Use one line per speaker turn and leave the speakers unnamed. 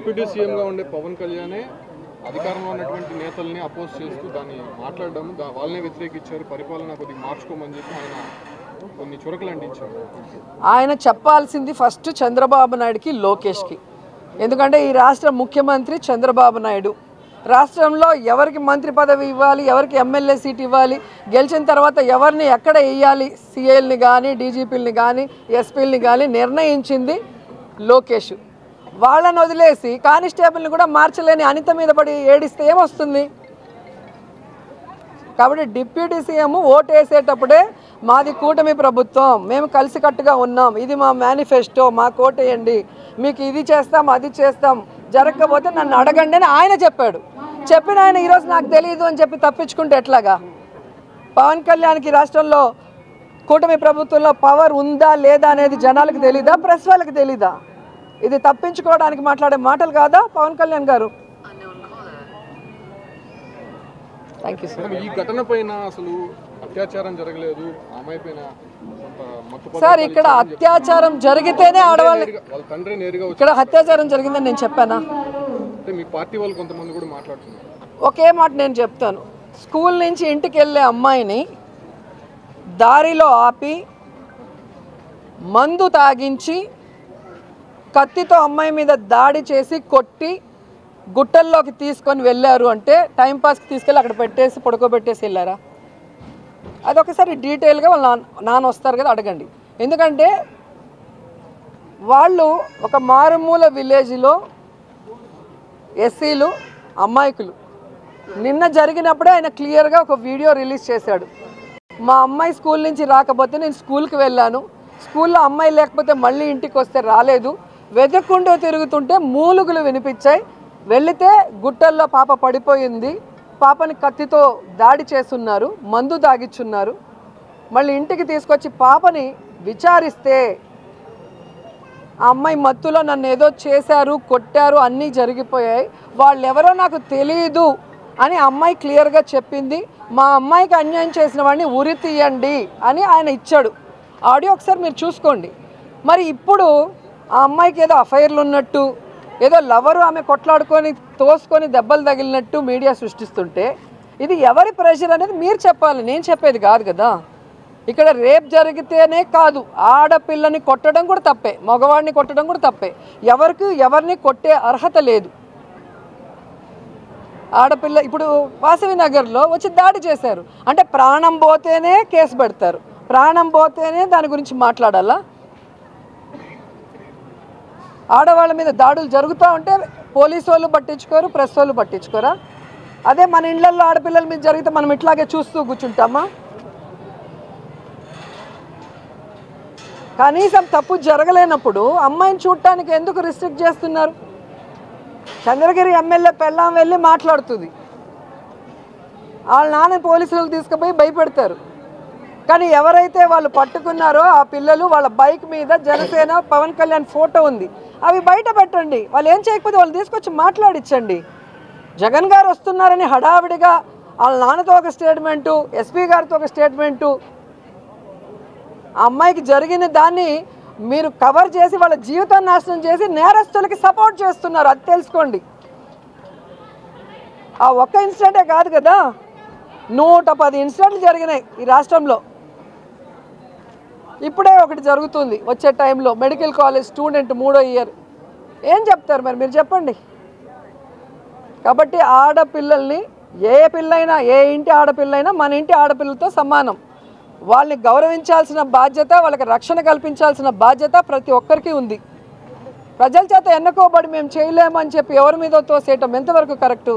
Deputy సీఎంగా ఉండే పవన్ కళ్యాణే అధికారంలో ఉన్నటువంటి నేతల్ని అపోజ్ చేస్తూ దాన్ని మాట్లాడడం, వాళ్ళనే వ్యతిరేకించారు, పరిపాలన కొద్దిగా మార్చుకోమని చెప్పి ఆయన కొన్ని చురకలు అంటించారు.
ఆయన చెప్పాల్సింది ఫస్ట్ చంద్రబాబు నాయుడుకి, లోకేష్కి. ఎందుకంటే ఈ రాష్ట్ర ముఖ్యమంత్రి చంద్రబాబు నాయుడు. రాష్ట్రంలో ఎవరికి మంత్రి పదవి ఇవ్వాలి, ఎవరికి ఎమ్మెల్యే సీట్ ఇవ్వాలి, గెలిచిన తర్వాత ఎవరిని ఎక్కడ వేయాలి, సీఏల్ని కానీ డీజీపీలని కానీ ఎస్పీలని కానీ నిర్ణయించింది లోకేష్. వాళ్ళని వదిలేసి కానిస్టేబుల్ని కూడా మార్చలేని అనిత మీద పడి ఏడిస్తే ఏమొస్తుంది? కాబట్టి డిప్యూటీ సీఎం ఓటు వేసేటప్పుడే మాది కూటమి ప్రభుత్వం, మేము కలిసికట్టుగా ఉన్నాం, ఇది మా మేనిఫెస్టో, మాకు ఓటేయండి, మీకు ఇది చేస్తాం అది చేస్తాం, జరగకపోతే నన్ను అడగండి అని ఆయన చెప్పాడు. చెప్పిన ఆయన ఈరోజు నాకు తెలియదు అని చెప్పి తప్పించుకుంటే ఎట్లాగా? పవన్ కళ్యాణ్కి రాష్ట్రంలో కూటమి ప్రభుత్వంలో పవర్ ఉందా లేదా అనేది జనాలకు తెలీదా, ప్రెస్ వాళ్ళకి తెలీదా? ఇది తప్పించుకోవడానికి మాట్లాడే మాటలు కాదా పవన్ కళ్యాణ్ గారు? Thank you sir.
ఈ ఘటన పైన అసలు అత్యాచారం జరగలేదు, అమ్మాయి పైన
సార్ ఇక్కడ అత్యాచారం జరిగితేనే ఆడవాళ్ళు, ఇక్కడ అత్యాచారం జరిగిందని నేను చెప్పానా?
మీ పార్టీ వాళ్ళు కొంతమంది కూడా మాట్లాడుతున్నారు.
ఒకే మాట నేను చెప్తాను, స్కూల్ నుంచి ఇంటికి వెళ్ళే అమ్మాయిని దారిలో ఆపి మందు తాగించి కత్తితో అమ్మాయి మీద దాడి చేసి కొట్టి గుట్టల్లోకి తీసుకొని వెళ్ళారు అంటే టైంపాస్కి తీసుకెళ్ళి అక్కడ పెట్టేసి పడుకోబెట్టేసి వెళ్ళారా? అది ఒకసారి డీటెయిల్గా వాళ్ళ నాన్న వస్తారు కదా అడగండి. ఎందుకంటే వాళ్ళు ఒక మారుమూల విలేజ్లో ఎస్సీలు అమ్మాయికులు. నిన్న జరిగినప్పుడే ఆయన క్లియర్గా ఒక వీడియో రిలీజ్ చేశాడు. మా అమ్మాయి స్కూల్ నుంచి రాకపోతే నేను స్కూల్కి వెళ్ళాను, స్కూల్లో అమ్మాయి లేకపోతే మళ్ళీ ఇంటికి వస్తే రాలేదు, వెతుక్కుంటూ తిరుగుతుంటే మూలుగులు వినిపించాయి, వెళితే గుట్టల్లో పాప పడిపోయింది, పాపని కత్తితో దాడి చేస్తున్నారు, మందు తాగిచ్చున్నారు, మళ్ళీ ఇంటికి తీసుకొచ్చి పాపని విచారిస్తే ఆ అమ్మాయి మత్తులో నన్ను ఏదో చేశారు, కొట్టారు, అన్నీ జరిగిపోయాయి, వాళ్ళెవరో నాకు తెలియదు అని అమ్మాయి క్లియర్గా చెప్పింది. మా అమ్మాయికి అన్యాయం చేసిన వాడిని ఉరి తీయండి అని ఆయన ఇచ్చాడు. ఆడియో ఒకసారి మీరు చూసుకోండి. మరి ఇప్పుడు ఆ అమ్మాయికి ఏదో అఫైర్లు ఉన్నట్టు, ఏదో లవరు ఆమె కొట్లాడుకొని తోసుకొని దెబ్బలు తగిలినట్టు మీడియా సృష్టిస్తుంటే ఇది ఎవరి ప్రెషర్ అనేది మీరు చెప్పాలి, నేను చెప్పేది కాదు కదా. ఇక్కడ రేప్ జరిగితేనే కాదు, ఆడపిల్లని కొట్టడం కూడా తప్పే, మగవాడిని కొట్టడం కూడా తప్పే. ఎవరిని కొట్టే అర్హత లేదు. ఆడపిల్ల ఇప్పుడు వాసవి నగర్లో వచ్చి దాడి చేశారు అంటే ప్రాణం పోతేనే కేసు పెడతారు, ప్రాణం పోతేనే దాని గురించి మాట్లాడాలా? ఆడవాళ్ళ మీద దాడులు జరుగుతూ ఉంటే పోలీసు వాళ్ళు పట్టించుకోరు, ప్రెస్ వాళ్ళు పట్టించుకోరా? అదే మన ఇళ్లలో ఆడపిల్లల మీద జరిగితే మనం ఇట్లాగే చూస్తూ కూర్చుంటామా? కనీసం తప్పు జరగలేనప్పుడు అమ్మాయిని చూడటానికి ఎందుకు రిస్ట్రిక్ట్ చేస్తున్నారు? చంద్రగిరి ఎమ్మెల్యే పెళ్ళాం వెళ్ళి మాట్లాడుతుంది, వాళ్ళ నాన్న పోలీసులకు తీసుకుపోయి భయపెడతారు. కానీ ఎవరైతే వాళ్ళు పట్టుకున్నారో ఆ పిల్లలు వాళ్ళ బైక్ మీద జనసేన పవన్ కళ్యాణ్ ఫోటో ఉంది, అవి బయట పెట్టండి. వాళ్ళు ఏం చేయకపోతే వాళ్ళు తీసుకొచ్చి మాట్లాడించండి. జగన్ గారు వస్తున్నారని హడావిడిగా వాళ్ళ నాన్నతో ఒక స్టేట్మెంటు, ఎస్పీ గారితో ఒక స్టేట్మెంటు, ఆ అమ్మాయికి జరిగిన దాన్ని మీరు కవర్ చేసి వాళ్ళ జీవితాన్ని నాశనం చేసి నేరస్తులకి సపోర్ట్ చేస్తున్నారు. అది తెలుసుకోండి. ఆ ఒక్క ఇన్సిడెంటే కాదు కదా, 110 ఇన్సిడెంట్లు జరిగినాయి ఈ రాష్ట్రంలో. ఇప్పుడే ఒకటి జరుగుతుంది వచ్చే టైంలో, మెడికల్ కాలేజ్ స్టూడెంట్ 3వ ఇయర్. ఏం చెప్తారు మరి మీరు చెప్పండి. కాబట్టి ఆడపిల్లల్ని ఏ పిల్లైనా, ఏ ఇంటి ఆడపిల్లైనా మన ఇంటి ఆడపిల్లలతో సమానం. వాళ్ళని గౌరవించాల్సిన బాధ్యత, వాళ్ళకి రక్షణ కల్పించాల్సిన బాధ్యత ప్రతి ఒక్కరికి ఉంది. ప్రజల చేత ఎన్నుకోబడి మేము చేయలేమని చెప్పి ఎవరి మీద తోసేయటం ఎంతవరకు కరెక్టు?